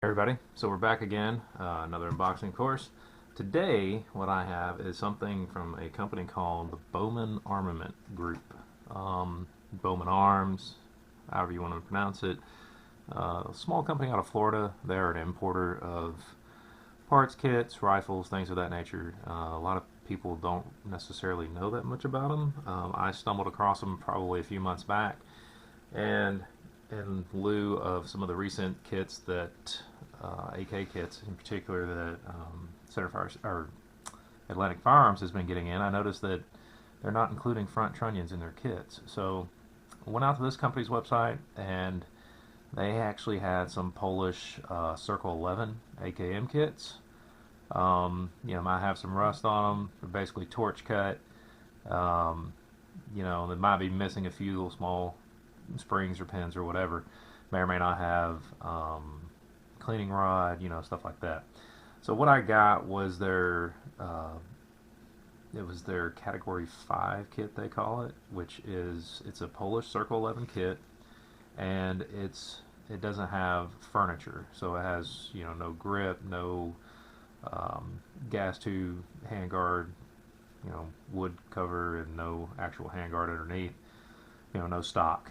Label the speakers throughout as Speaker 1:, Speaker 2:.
Speaker 1: Everybody, so we're back again, another unboxing course. Today, what I have is something from a company called the Bowman Armament Group. Bowman Arms, however you want to pronounce it. A small company out of Florida. They're an importer of parts kits, rifles, things of that nature. A lot of people don't necessarily know that much about them. I stumbled across them probably a few months back, and in lieu of some of the recent kits that AK kits in particular that Center Fire or Atlantic Firearms has been getting in, I noticed that they're not including front trunnions in their kits. So I went out to this company's website and they actually had some Polish Circle 11 AKM kits. Might have some rust on them. They're basically torch cut. They might be missing a few little small springs or pins or whatever. May or may not have cleaning rod, stuff like that. So what I got was their category 5 kit, they call it, which it's a Polish Circle 11 kit, and it doesn't have furniture, so it has no grip, no gas tube handguard, wood cover, and no actual handguard underneath, no stock.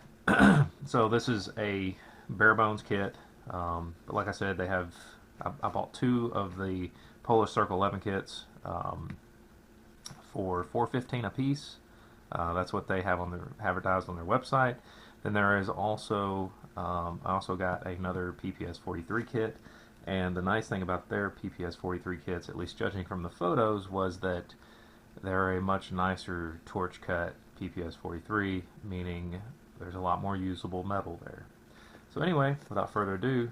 Speaker 1: So this is a bare bones kit, but like I said, they have. I bought 2 of the Polish Circle 11 kits for $4.15 a piece. That's what they have on their advertised on their website. Then there is also I also got another PPS 43 kit, and the nice thing about their PPS 43 kits, at least judging from the photos, was that they're a much nicer torch cut PPS 43, meaning there's a lot more usable metal there. So anyway, without further ado,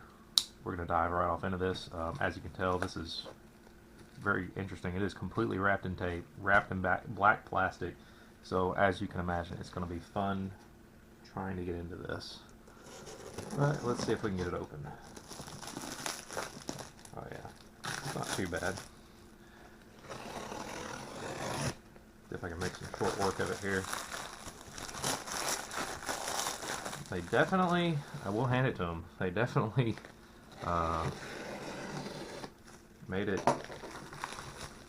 Speaker 1: we're going to dive right off into this. As you can tell, this is very interesting. It is completely wrapped in tape, wrapped in black plastic. So as you can imagine, it's going to be fun trying to get into this. But let's see if we can get it open. Oh yeah, it's not too bad. See if I can make some short work of it here. They definitely, I will hand it to them, they definitely made it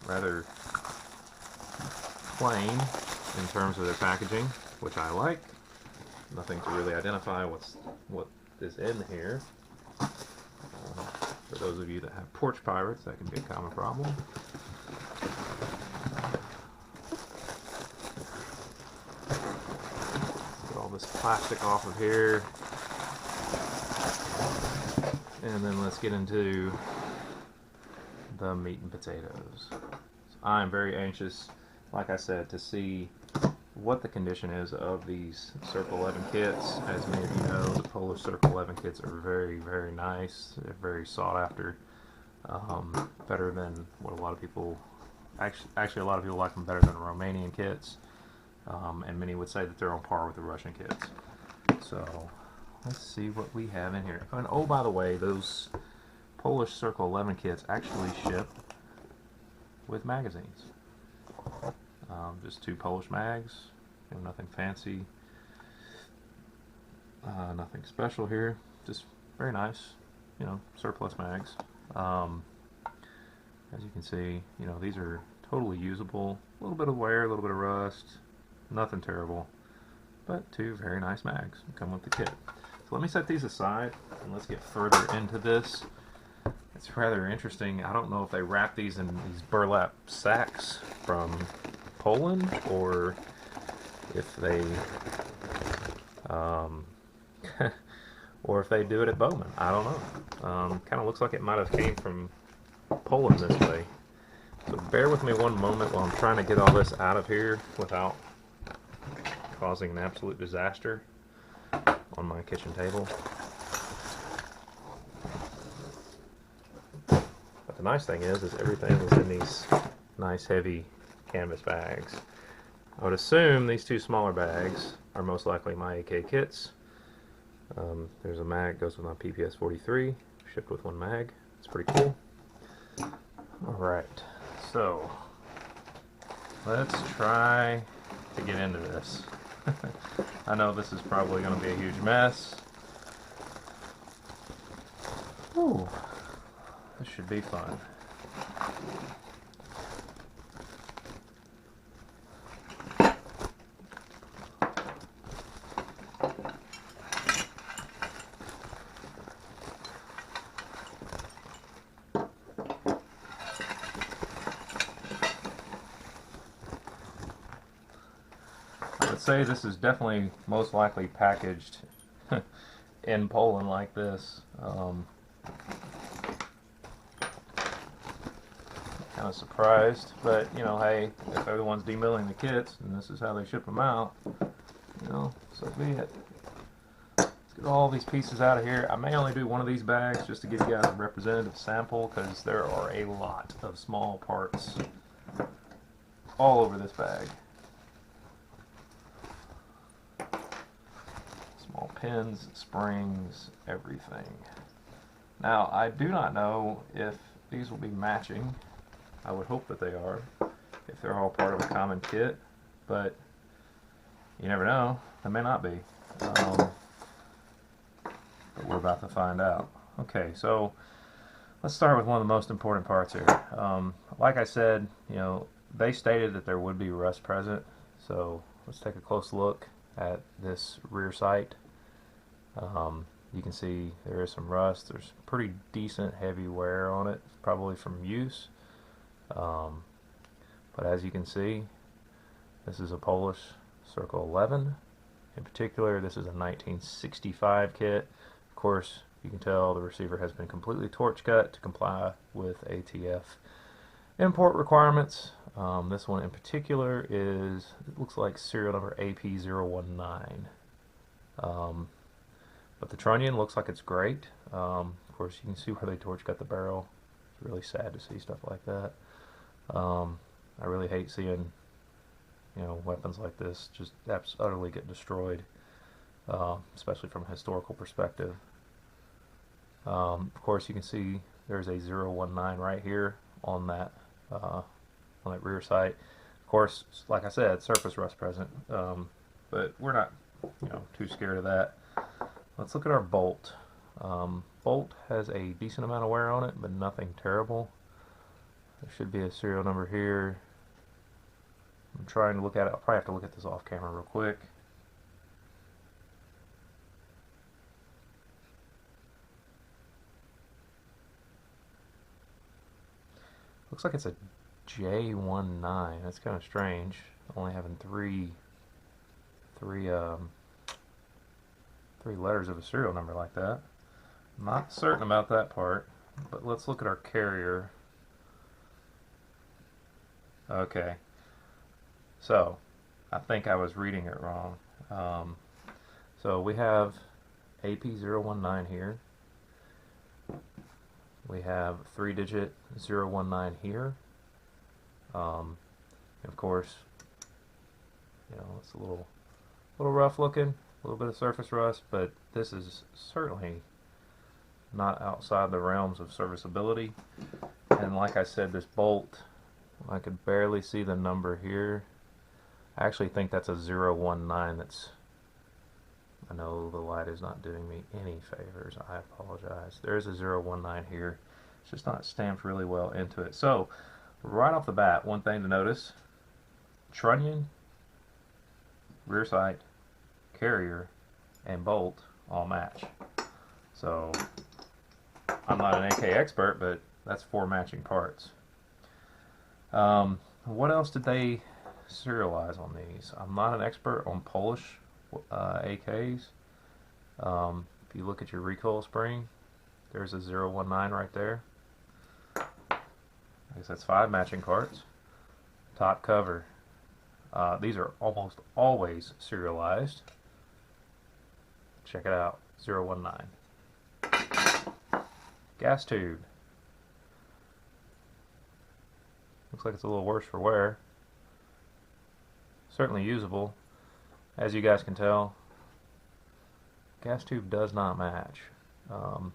Speaker 1: rather plain in terms of their packaging, which I like. Nothing to really identify what is in here. For those of you that have porch pirates, that can be a common problem. This plastic off of here, and then let's get into the meat and potatoes. So I'm very anxious, like I said, to see what the condition is of these Circle 11 kits. As many of you know, the Polish Circle 11 kits are very, very nice. They're very sought after. Better than what a lot of people, actually a lot of people like them better than Romanian kits. And many would say that they're on par with the Russian kits. So let's see what we have in here. And oh, by the way, those Polish Circle 11 kits actually ship with magazines. Just 2 Polish mags. Nothing fancy. Nothing special here. Just very nice, surplus mags. As you can see, these are totally usable. A little bit of wear, a little bit of rust. Nothing terrible, but 2 very nice mags come with the kit. So let me set these aside and let's get further into this. It's rather interesting. I don't know if they wrap these in these burlap sacks from Poland or if they or if they do it at Bowman. I don't know. Kind of looks like it might have came from Poland this way. So bear with me one moment while I'm trying to get all this out of here without causing an absolute disaster on my kitchen table. But the nice thing is everything is in these nice heavy canvas bags. I would assume these 2 smaller bags are most likely my AK kits. There's a mag that goes with my PPS 43, shipped with 1 mag. It's pretty cool. Alright, so let's try to get into this. I know this is probably going to be a huge mess. Ooh, This should be fun. I would say this is definitely most likely packaged in Poland like this. Kind of surprised, but you know, hey, if they're the ones demilling the kits and this is how they ship them out, you know, so be it. Let's get all these pieces out of here. I may only do one of these bags just to give you guys a representative sample, because there are a lot of small parts all over this bag. Small pins, springs, everything. Now, I do not know if these will be matching. I would hope that they are, if they're all part of a common kit, but you never know, they may not be. But we're about to find out. Okay, so let's start with one of the most important parts here. Like I said, you know, they stated that there would be rust present, so let's take a close look at this rear sight. You can see there is some rust. There's pretty decent heavy wear on it, probably from use. But as you can see, this is a Polish Circle 11. In particular, this is a 1965 kit. Of course, you can tell the receiver has been completely torch cut to comply with ATF import requirements. This one in particular is, it looks like serial number AP019. But the trunnion looks like it's great. Of course, you can see where they torch cut the barrel. It's really sad to see stuff like that. I really hate seeing, you know, weapons like this just utterly get destroyed, especially from a historical perspective. Of course, you can see there's a 019 right here on that rear sight. Of course, like I said, surface rust present, but we're not, you know, too scared of that. Let's look at our bolt. Bolt has a decent amount of wear on it, but nothing terrible. There should be a serial number here. I'm trying to look at it. I'll probably have to look at this off camera real quick. Looks like it's a J19. That's kind of strange. Only having three letters of a serial number like that. I'm not certain about that part, but let's look at our carrier. Okay, so I think I was reading it wrong. So we have AP019 here. We have 3-digit 019 here. Of course, you know, it's a little rough looking, a little bit of surface rust, but this is certainly not outside the realms of serviceability. And like I said, this bolt, I could barely see the number here. I actually think that's a 019. I know the light is not doing me any favors. I apologize. There's a 019 here. It's just not stamped really well into it. So, right off the bat, one thing to notice, trunnion, rear sight, carrier, and bolt all match. So, I'm not an AK expert, but that's 4 matching parts. What else did they serialize on these? I'm not an expert on Polish AKs. If you look at your recoil spring, there's a 019 right there. I guess that's 5 matching parts. Top cover. These are almost always serialized. Check it out, 019. Gas tube. Looks like it's a little worse for wear. Certainly usable. As you guys can tell, gas tube does not match.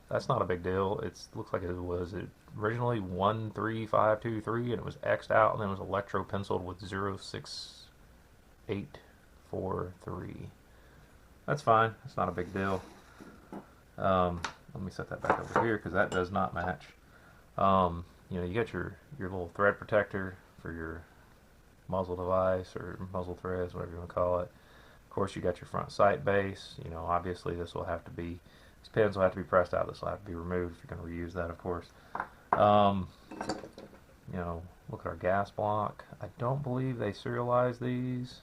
Speaker 1: That's not a big deal. It looks like it was originally 13523 and it was X'd out and then it was electro penciled with 06843. That's fine. It's not a big deal. Let me set that back over here because that does not match. You know, you got your little thread protector for your muzzle device or muzzle threads, whatever you want to call it. Of course, you got your front sight base. You know, obviously this will have to be, these pins will have to be pressed out. This will have to be removed if you're going to reuse that, of course. You know, look at our gas block. I don't believe they serialized these.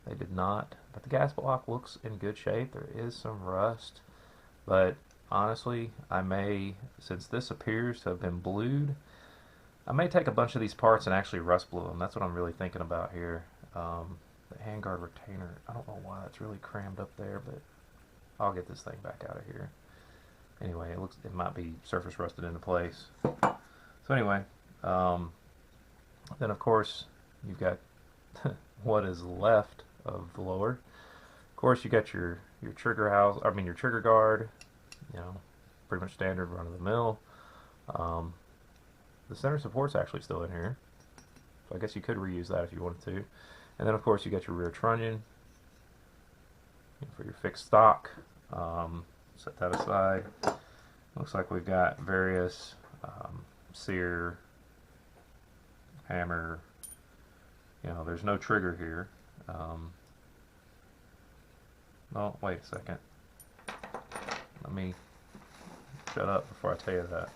Speaker 1: They did not. But the gas block looks in good shape. There is some rust. But honestly, I may, since this appears to have been blued, I may take a bunch of these parts and actually rust blue them. That's what I'm really thinking about here. The handguard retainer, I don't know why it's really crammed up there, but I'll get this thing back out of here. Anyway, it might be surface rusted into place. So anyway, then of course you've got what is left of the lower. Of course you got your trigger house, I mean your trigger guard, you know, pretty much standard run of the mill. The center support's actually still in here, so I guess you could reuse that if you wanted to. And then of course you got your rear trunnion for your fixed stock. Set that aside. Looks like we've got various sear, hammer. You know, there's no trigger here. Oh, wait a second. Let me shut up before I tell you that.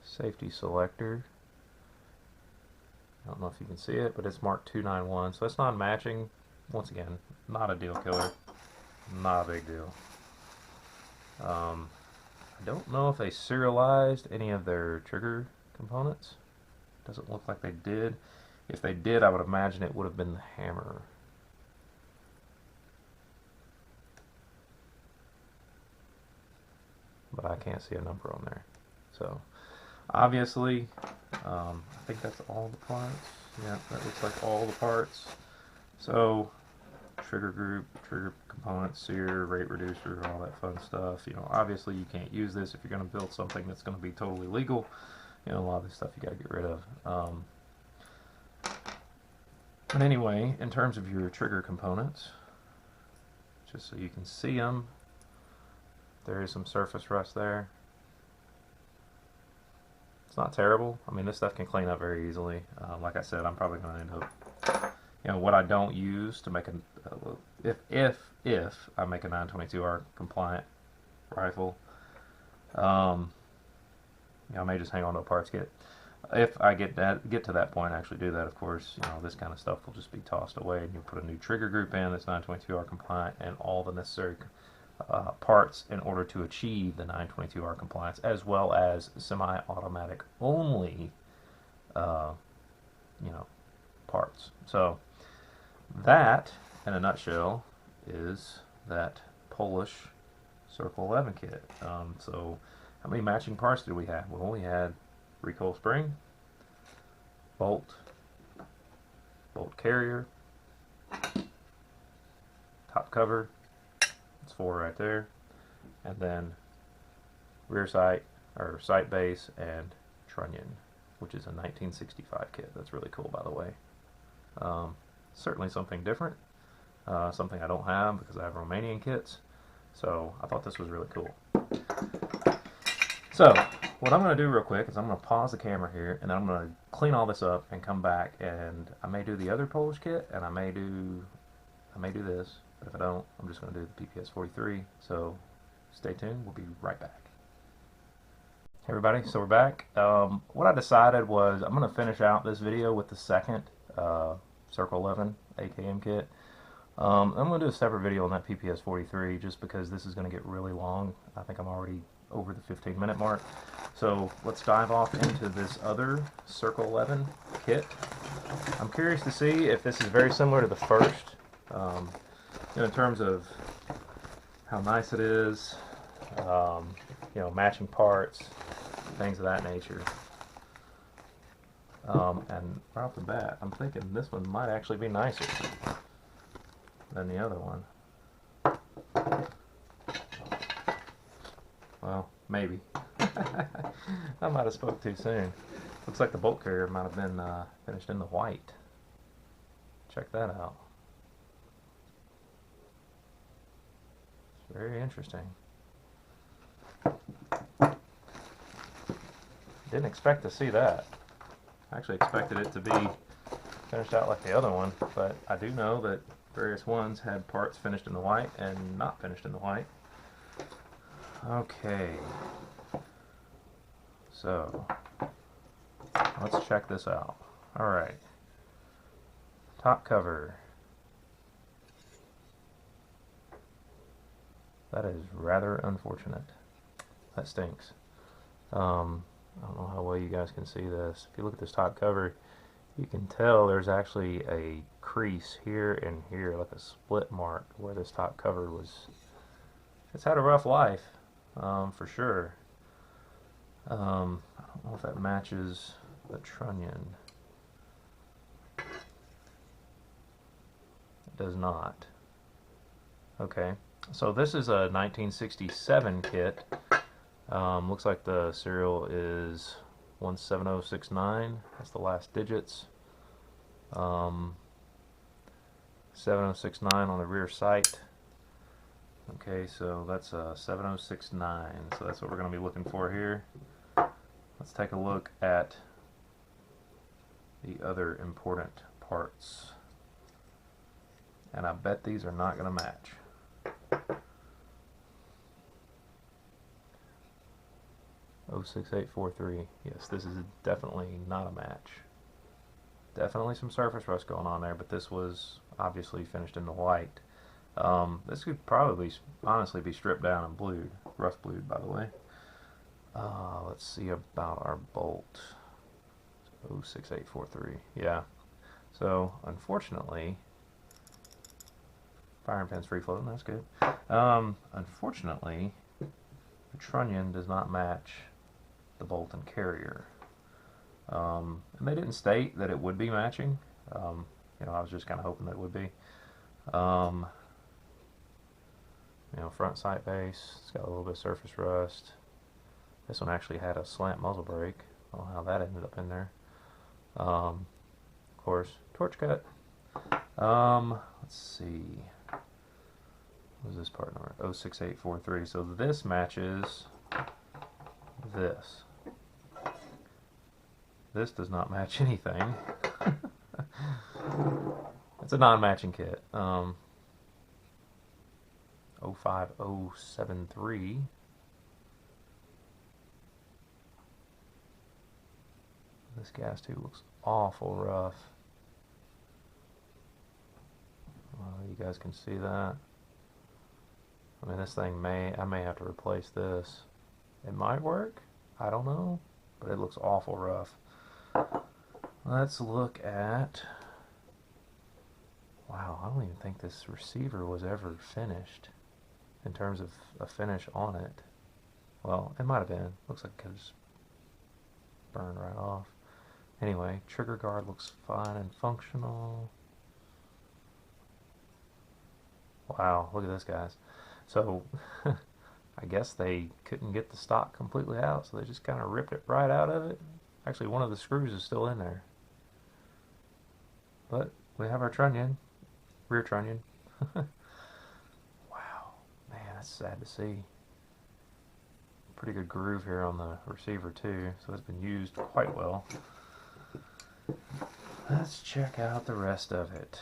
Speaker 1: Safety selector. I don't know if you can see it, but it's marked 291, so that's non-matching. Once again, not a deal killer. Not a big deal. I don't know if they serialized any of their trigger components. Doesn't look like they did. If they did, I would imagine it would have been the hammer. But I can't see a number on there. So, obviously, I think that's all the parts. Yeah, that looks like all the parts. So, trigger group, trigger components, sear, rate reducer, all that fun stuff. You know, obviously you can't use this if you're going to build something that's going to be totally legal. You know, a lot of this stuff you got to get rid of. But anyway, in terms of your trigger components, just so you can see them, there is some surface rust there. It's not terrible. I mean, this stuff can clean up very easily. Like I said, I'm probably going to end up, you know, what I don't use to make a, if I make a 922R compliant rifle, you know, I may just hang on to a parts kit. If I get to that point, actually do that, of course, you know, this kind of stuff will just be tossed away, and you put a new trigger group in that's 922R compliant and all the necessary parts in order to achieve the 922R compliance, as well as semi-automatic only, you know, parts. So that, in a nutshell, is that Polish Circle 11 kit. So how many matching parts did we have? Well, we had recoil spring, bolt carrier, top cover, that's 4 right there, and then rear sight, or sight base, and trunnion, which is a 1965 kit. That's really cool, by the way. Certainly something different, something I don't have because I have Romanian kits, so I thought this was really cool. So what I'm going to do real quick is I'm going to pause the camera here, and then I'm going to clean all this up and come back, and I may do the other Polish kit, and I may do this, but if I don't, I'm just going to do the PPS 43. So stay tuned. We'll be right back. Hey everybody, so we're back. What I decided was I'm going to finish out this video with the second Circle 11 AKM kit. I'm going to do a separate video on that PPS 43 just because this is going to get really long. I think I'm already over the 15-minute mark. So let's dive off into this other Circle 11 kit. I'm curious to see if this is very similar to the first, you know, in terms of how nice it is, you know, matching parts, things of that nature. And right off the bat, I'm thinking this one might actually be nicer than the other one. Well, maybe. I might have spoke too soon. Looks like the bolt carrier might have been finished in the white. Check that out. Very interesting. Didn't expect to see that. I actually expected it to be finished out like the other one, but I do know that various ones had parts finished in the white and not finished in the white. Okay, so let's check this out. Alright, top cover. That is rather unfortunate. That stinks. I don't know how well you guys can see this. If you look at this top cover, you can tell there's actually a crease here and here, like a split mark where this top cover was. It's had a rough life, for sure. I don't know if that matches the trunnion. It does not. Okay, so this is a 1967 kit. Looks like the serial is 17069. That's the last digits. 7069 on the rear sight. Okay, so that's a 7069. So that's what we're going to be looking for here. Let's take a look at the other important parts. And I bet these are not going to match. Oh, 6843. Yes, this is definitely not a match. Definitely some surface rust going on there, but this was obviously finished in the white. This could probably honestly be stripped down and blued. Rough blued, by the way. Let's see about our bolt. 06843. Yeah. So, unfortunately, firing pin's free floating. That's good. Unfortunately, the trunnion does not match the bolt and carrier. And they didn't state that it would be matching. You know, I was just kind of hoping that it would be. You know, front sight base, it's got a little bit of surface rust. This one actually had a slant muzzle brake. I don't know how that ended up in there. Of course, torch cut. Let's see. What was this part number? 06843. So this matches this. This does not match anything. It's a non-matching kit. 05073. This gas tube looks awful rough. You guys can see that. I mean, this thing I may have to replace this. It might work. I don't know, but it looks awful rough. Let's look at. Wow, I don't even think this receiver was ever finished in terms of a finish on it. Well, it might have been. Looks like it could just burn right off. Anyway, trigger guard looks fine and functional. Wow, look at this, guys. So, I guess they couldn't get the stock completely out, so they just kind of ripped it right out of it. Actually, one of the screws is still in there. But we have our trunnion, rear trunnion. Wow, man, that's sad to see. Pretty good groove here on the receiver too, so it's been used quite well. Let's check out the rest of it.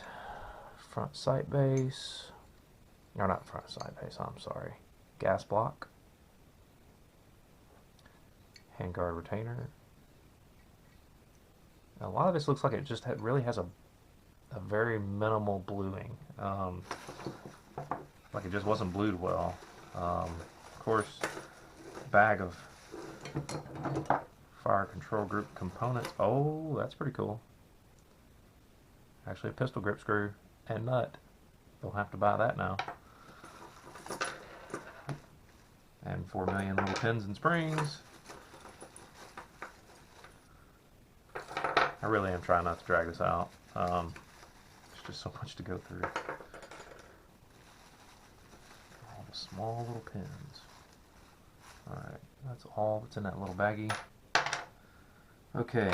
Speaker 1: Front sight base, or not front sight base, I'm sorry. Gas block, handguard retainer. A lot of this looks like it just really has a very minimal bluing. Like it just wasn't blued well. Of course, bag of fire control group components. Oh, that's pretty cool. Actually a pistol grip screw and nut. Don't have to buy that now. And 4 million little pins and springs. I really am trying not to drag this out. There's just so much to go through. All the small little pins. Alright, that's all that's in that little baggie. Okay,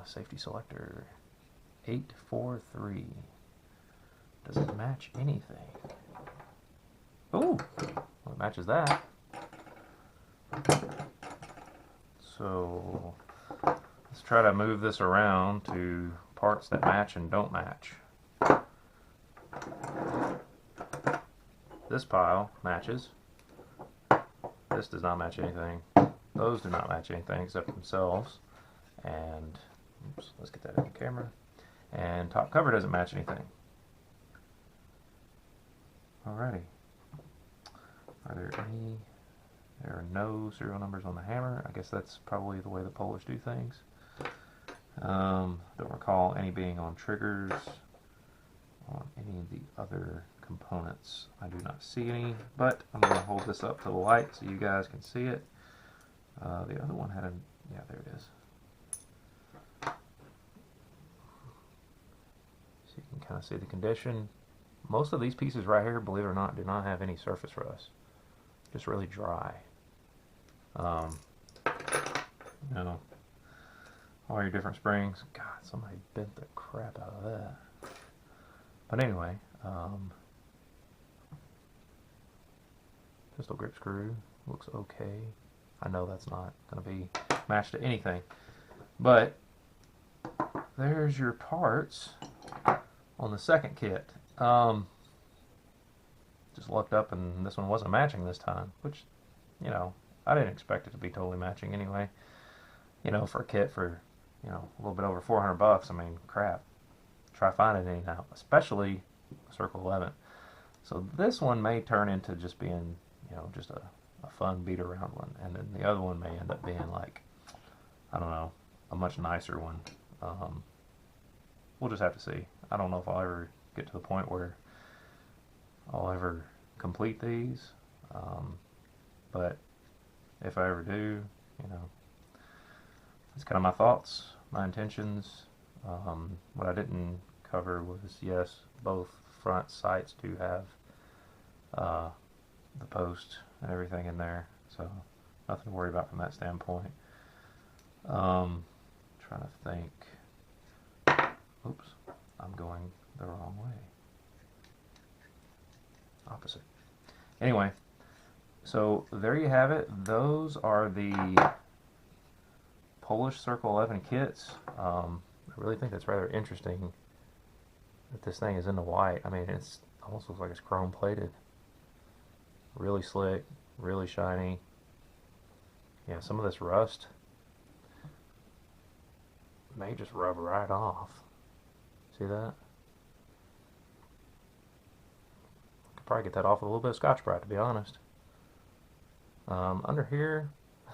Speaker 1: safety selector 843. Does it match anything? Oh, well, it matches that. So let's try to move this around to parts that match and don't match. This pile matches. This does not match anything. Those do not match anything except themselves. And oops, let's get that in the camera. And top cover doesn't match anything. Alrighty. Are there any? There are no serial numbers on the hammer. I guess that's probably the way the Polish do things. Don't recall any being on triggers. On any of the other components, I do not see any, but I'm going to hold this up to the light so you guys can see it. The other one had a, yeah, there it is. So you can kind of see the condition. Most of these pieces right here, believe it or not, do not have any surface rust. Just really dry. You know, all your different springs. God, somebody bent the crap out of that. But anyway, pistol grip screw looks okay. I know that's not going to be matched to anything, but there's your parts on the second kit. Just looked up and this one wasn't matching this time, which, you know, I didn't expect it to be totally matching anyway. You know, for a kit for, you know, a little bit over 400 bucks, I mean, crap. Try finding any now, especially Circle 11. So this one may turn into just being, you know, just a fun beat around one, and then the other one may end up being like, I don't know, a much nicer one. We'll just have to see. I don't know if I'll ever get to the point where I'll ever complete these, but if I ever do, you know, that's kind of my thoughts, my intentions. What I didn't cover was, yes, both front sights do have the post and everything in there, so nothing to worry about from that standpoint. Trying to think. Oops, I'm going the wrong way. Opposite. Anyway, so there you have it. Those are the Polish Circle 11 kits. I really think that's rather interesting that this thing is in the white. I mean, it's almost looks like it's chrome plated. Really slick, really shiny. Yeah, some of this rust may just rub right off. See that? Could probably get that off with a little bit of Scotch-Brite, to be honest. Under here,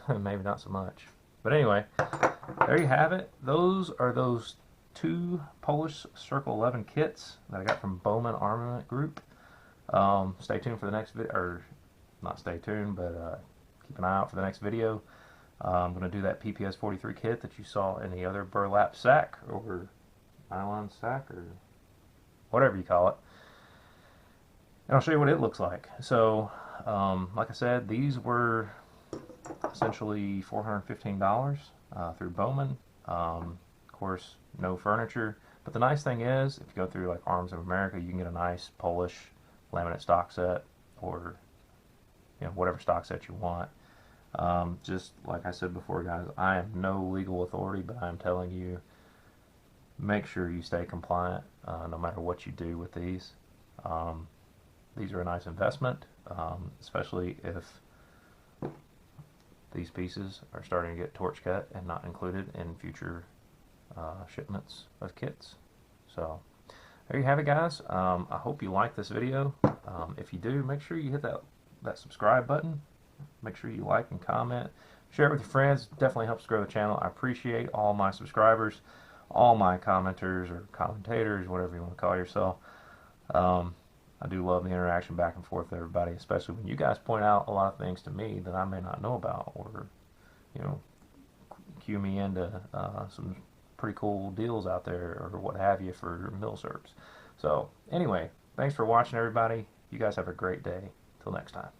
Speaker 1: maybe not so much. But anyway, there you have it. Those are those two Polish Circle 11 kits that I got from Bowman Armament Group. Stay tuned for the next video, or not stay tuned, but keep an eye out for the next video. I'm going to do that PPS 43 kit that you saw in the other burlap sack, or nylon sack, or whatever you call it. And I'll show you what it looks like. So, like I said, these were essentially $415 through Bowman. Of course, no furniture. But the nice thing is, if you go through like Arms of America, you can get a nice Polish laminate stock set, or you know, whatever stock set you want. Just like I said before, guys, I am no legal authority, but I'm telling you, make sure you stay compliant no matter what you do with these. These are a nice investment, especially if these pieces are starting to get torch cut and not included in future shipments of kits. So there you have it, guys. I hope you like this video. If you do, make sure you hit that subscribe button. Make sure you like and comment. Share it with your friends. Definitely helps grow the channel. I appreciate all my subscribers, all my commenters or commentators, whatever you want to call yourself. I do love the interaction back and forth with everybody, especially when you guys point out a lot of things to me that I may not know about, or, you know, cue me into some pretty cool deals out there, or what have you, for milsurps. So anyway, thanks for watching, everybody. You guys have a great day. Till next time.